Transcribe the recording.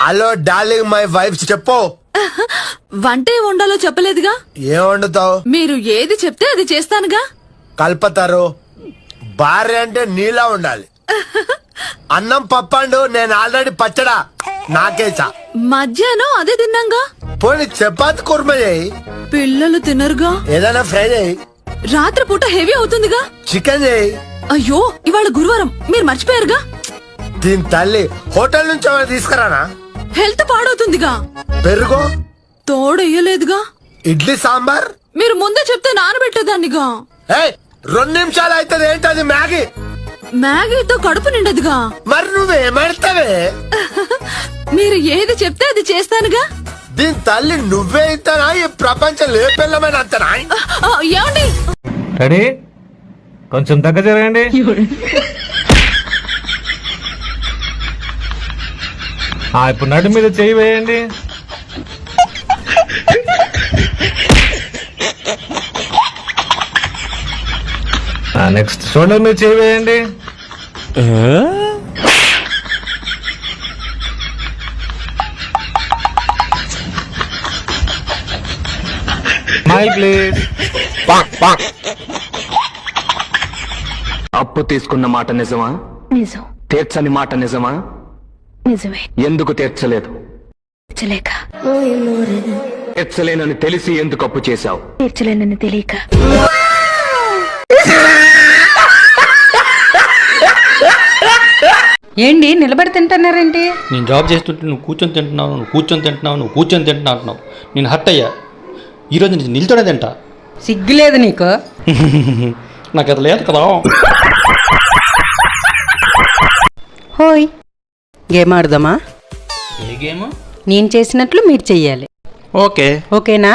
Hello darling my wife చెప్పు. వంట ఏం వండాలో చెప్పలేదుగా. ఏం వండుతావు? మీరు ఏది చెప్తే అది చేస్తానుగా. కల్పతారు. భార్య అంటే నీలా ఉండాలి. అన్నం పప్పండు, నేను ఆల్రెడీ పచ్చడా నాకేసా. మధ్యాహ్నం అదే తిన్నాగా. పోనీ చపాతి కుర్మ చేయి. పిల్లలు తినరుగా. ఏదైనా ఫ్రై చేయి. రాత్రిపూట హెవీ అవుతుందిగా. చికెన్ చేయి. అయ్యో ఇవాళ గురువారం, మీరు మర్చిపోయారుగా. దీని తల్లి హోటల్ నుంచి ఏమైనా తీసుకురానా? హెల్త్ పాడవుతుందిగా. పెరుగు తోడెయ్యలేదుగా. ఇడ్లీ సాంబార్ మీరు ముందే చెప్తే నానబెట్టేదాన్నిగా. 2 నిమిషాలు అవుతుంది. ఏంటది మ్యాగీ? మ్యాగీతో కడుపు నిండదుగా. మరి నువ్వేమడతావే? మీరు ఏది చెప్తే అది చేస్తానుగా. దీని తల్లి నువ్వే ఇంతనా? ఈ ప్రపంచం లేపెళ్ళమని అంతనా? ఏమండి? రెడీ, కొంచెం దగ్గర జరగండి. ఇప్పుడు నడు మీద చేయి వేయండి. నెక్స్ట్ షోల్డర్ మీద చేయి వేయండి. Smile please. అప్పు తీసుకున్న మాట నిజమా? నిజం. తీర్చని మాట నిజమా? నిజమే. ఎందుకు తీర్చలేదు? తీర్చలేక. తీర్చలేనని తెలిసి ఎందుకు అప్పు చేశావు? తీర్చలేనని తెలియక. ఏంటి నిలబడి తింటున్నారేంటి? నేను జాబ్ చేస్తుంటే నువ్వు కూర్చొని తింటున్నావు, నువ్వు కూర్చొని తింటున్నావు, నువ్వు కూర్చొని తింటున్నావు అంటున్నావు. నేను హర్ట్ అయ్యా. ఈరోజు నేను నిల్చొనే తింటా. సిగ్గులేదు నీకు? నాకు అది లేదు కదా. హోయ్, గేమ్ ఆడదామా? ఏ గేమ్? నేను చేసినట్లు మీరు చెయ్యాలి. ఓకే. ఓకేనా?